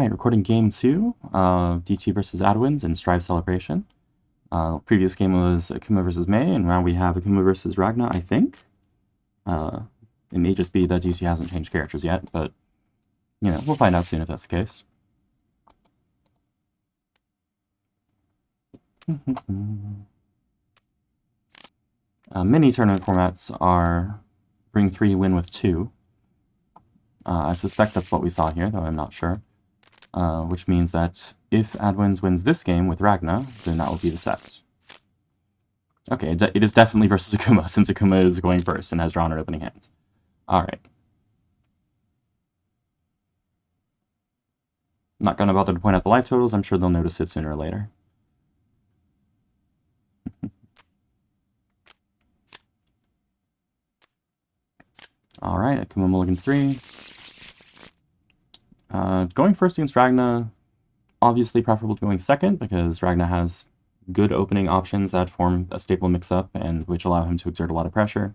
Alright, recording game 2, DT versus Adwins in Strive Celebration. Previous game was Akuma versus May, and now we have Akuma versus Ragna, I think. It may just be that DT hasn't changed characters yet, but, you know, we'll find out soon if that's the case. Mini tournament formats are bring 3, win with 2. I suspect that's what we saw here, though I'm not sure. Which means that if Adwins wins this game with Ragna, then that will be the set. Okay, it is definitely versus Akuma, since Akuma is going first and has drawn her opening hand. Alright. Not going to bother to point out the life totals, I'm sure they'll notice it sooner or later. Alright, Akuma mulligans 3. Going first against Ragna, obviously preferable to going second, because Ragna has good opening options that form a stable mix-up and which allow him to exert a lot of pressure.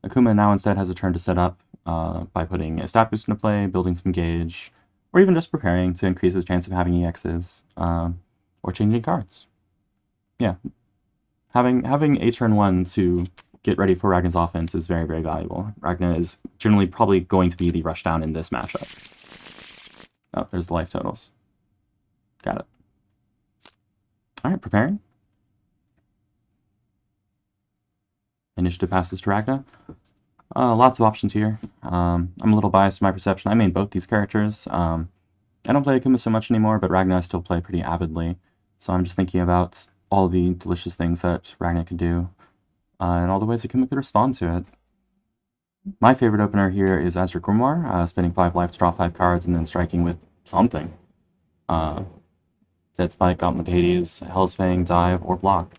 Akuma now instead has a turn to set up by putting a stat boost into play, building some gauge, or even just preparing to increase his chance of having EXs, or changing cards. Yeah, having a turn 1 to get ready for Ragna's offense is very, very valuable. Ragna is generally probably going to be the rushdown in this matchup. Oh, there's the life totals. Got it. Alright, preparing. Initiative passes to Ragna. Lots of options here. I'm a little biased in my perception. I main both these characters. I don't play Akuma so much anymore, but Ragna I still play pretty avidly. So I'm just thinking about all the delicious things that Ragna could do, and all the ways Akuma could respond to it. My favorite opener here is Azure Grimoire, spending 5 life to draw 5 cards and then striking with something. Dead Spike, Gauntlet Hades, Hell's Fang, Dive, or Block.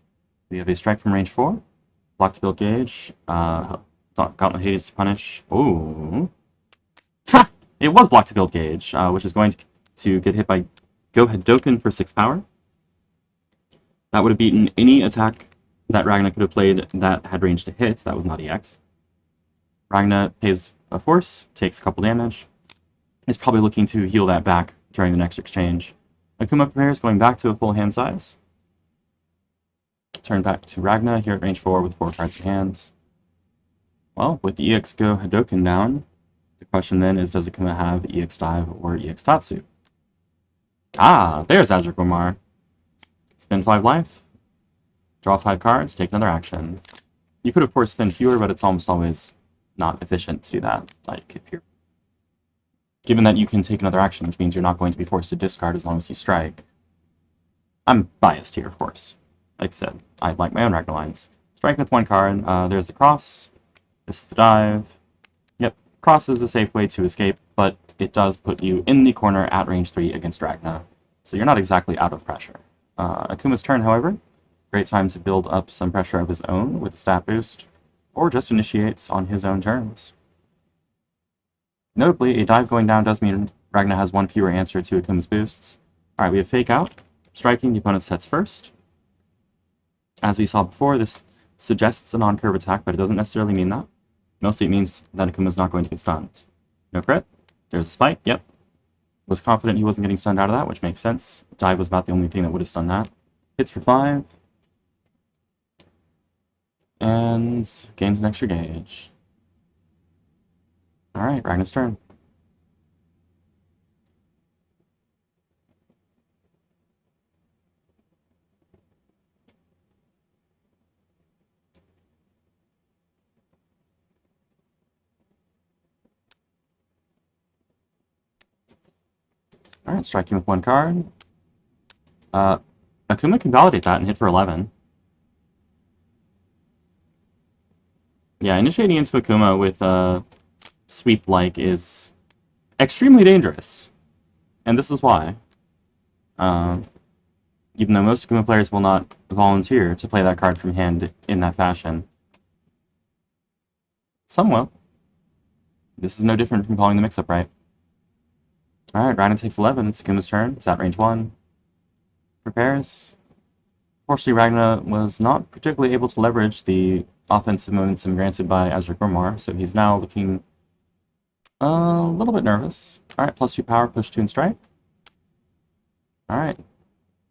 We have a strike from range 4, Block to build gauge, Gauntlet Hades to punish. Ooh. Ha! It was Block to build gauge, which is going to get hit by Go Hadoken for 6 power. That would have beaten any attack that Ragna could have played that had range to hit. That was not EX. Ragna pays a force, takes a couple damage, is probably looking to heal that back during the next exchange. Akuma prepares, going back to a full hand size. Turn back to Ragna here at range 4 with 4 cards in hands. Well, with the EX Go Hadoken down, the question then is, does Akuma have EX Dive or EX Tatsu? Ah, there's Azure Grimoire. Spend 5 life, draw 5 cards, take another action. You could of course spend fewer, but it's almost always not efficient to do that. Like, if you're given that you can take another action, which means you're not going to be forced to discard as long as you strike. I'm biased here, of course. Like I said, I like my own Ragna lines. Strike with 1 card, there's the cross, this is the dive. Yep, cross is a safe way to escape, but it does put you in the corner at range 3 against Ragna, so you're not exactly out of pressure. Akuma's turn, however, great time to build up some pressure of his own with a stat boost, or just initiates on his own terms. Notably, a dive going down does mean Ragna has 1 fewer answer to Akuma's boosts. Alright, we have Fake Out. Striking, the opponent sets first. As we saw before, this suggests a non-curve attack, but it doesn't necessarily mean that. Mostly it means that Akuma's not going to get stunned. No crit. There's a spike, yep. Was confident he wasn't getting stunned out of that, which makes sense. Dive was about the only thing that would have stunned that. Hits for 5. And gains an extra gauge. Alright, Ragna's turn. Alright, striking with 1 card. Akuma can validate that and hit for 11. Yeah, initiating into Akuma with sweep-like is extremely dangerous. And this is why. Even though most Akuma players will not volunteer to play that card from hand in that fashion. Some will. This is no different from calling the mix-up right. Alright, Ragna takes 11, it's Akuma's turn, it's at range 1. Prepares. Fortunately, Ragna was not particularly able to leverage the offensive momentum granted by Azure Grimoire, so he's now looking a little bit nervous. Alright, +2 power, push 2 and strike. Alright.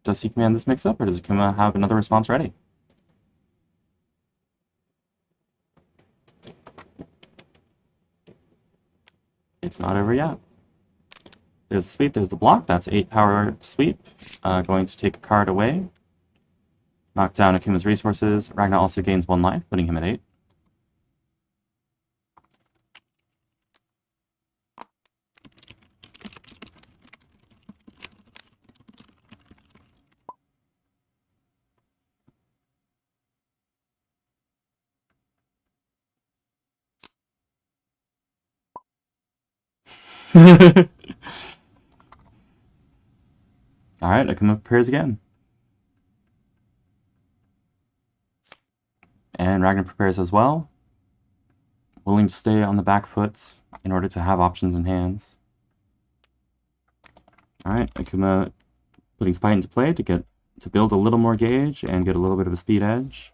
Does he command this mix-up, or does Akuma have another response ready? It's not over yet. There's the sweep, there's the block. That's 8 power sweep. Going to take a card away. Knock down Akuma's resources. Ragna also gains 1 life, putting him at 8. Alright, Akuma prepares again. And Ragnar prepares as well. Willing to stay on the back foot in order to have options in hands. Alright, Akuma putting Spite into play to build a little more gauge and get a little bit of a speed edge.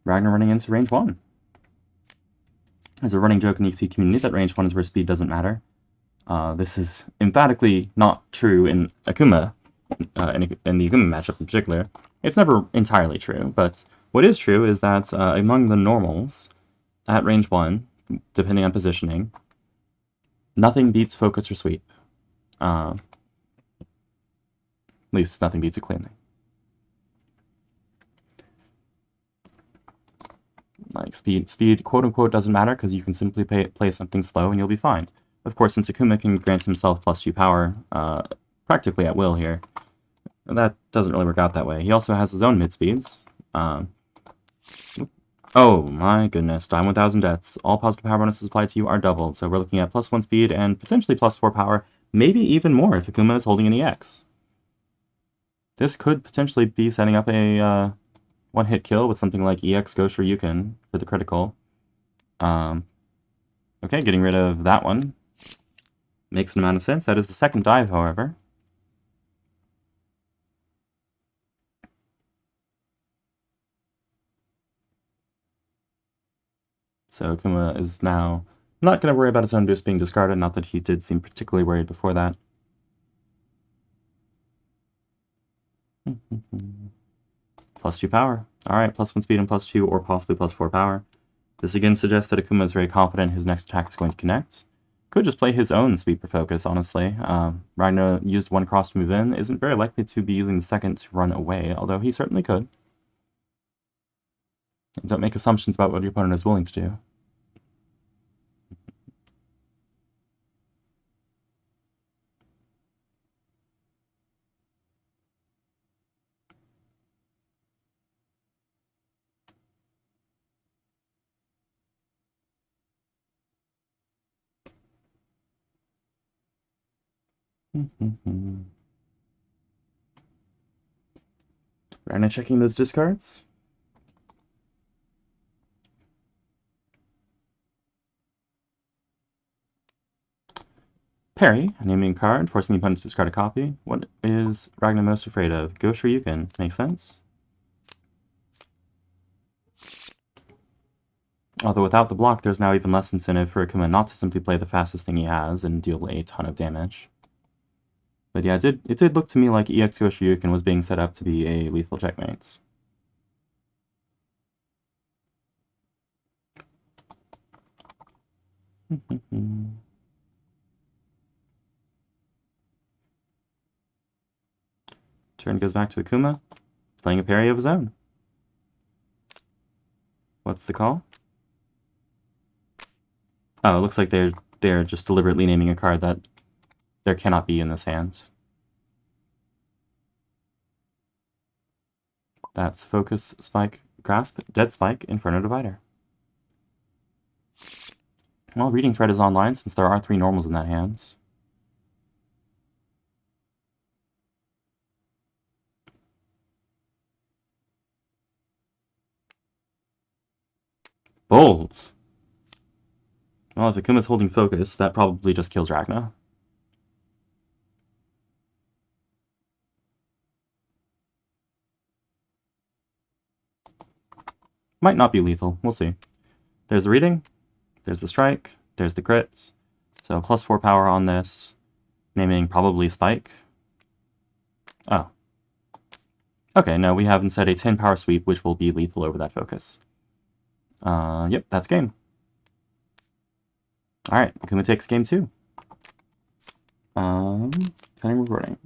Ragnar running into range 1. There's a running joke in the EC community that range 1 is where speed doesn't matter. This is emphatically not true in Akuma, in the Akuma matchup in particular. It's never entirely true, but what is true is that among the normals, at range 1, depending on positioning, nothing beats focus or sweep. At least nothing beats it cleanly. Like speed quote unquote doesn't matter because you can simply play something slow and you'll be fine. Of course, since Akuma can grant himself +2 power practically at will here, that doesn't really work out that way. He also has his own mid speeds. Oh my goodness, Dime 1000 deaths. All positive power bonuses applied to you are doubled, so we're looking at +1 speed and potentially +4 power, maybe even more if Akuma is holding an EX. This could potentially be setting up a one-hit kill with something like EX Ghost Ryukin for the critical. Okay, getting rid of that one makes an amount of sense. That is the second dive, however. So Akuma is now not going to worry about his own boost being discarded, not that he did seem particularly worried before that. +2 power. Alright, +1 speed and +2 or possibly +4 power. This again suggests that Akuma is very confident his next attack is going to connect. Could just play his own sweeper focus, honestly. Ragna used 1 cross to move in, isn't very likely to be using the second to run away, although he certainly could. Don't make assumptions about what your opponent is willing to do. Ragna checking those discards. Parry, naming a card, forcing the opponent to discard a copy. What is Ragna most afraid of? Ghost Ryukin. Makes sense. Although without the block, there's now even less incentive for Akuma not to simply play the fastest thing he has and deal a ton of damage. But yeah, it did look to me like EX Ghost Ryukin was being set up to be a lethal checkmate. Turn goes back to Akuma, playing a parry of his own. What's the call? Oh, it looks like they're just deliberately naming a card that there cannot be in this hand. That's Focus, Spike, Grasp, Dead Spike, Inferno Divider. Well, Reading Thread is online since there are 3 normals in that hand. Bold! Well, if Akuma's holding Focus, that probably just kills Ragna. Might not be lethal. We'll see. There's the reading. There's the strike. There's the crit. So +4 power on this. Naming probably Spike. Oh. Okay, no, we have instead a 10 power sweep, which will be lethal over that focus. Yep, that's game. Alright, Akuma takes game 2. Cutting recording.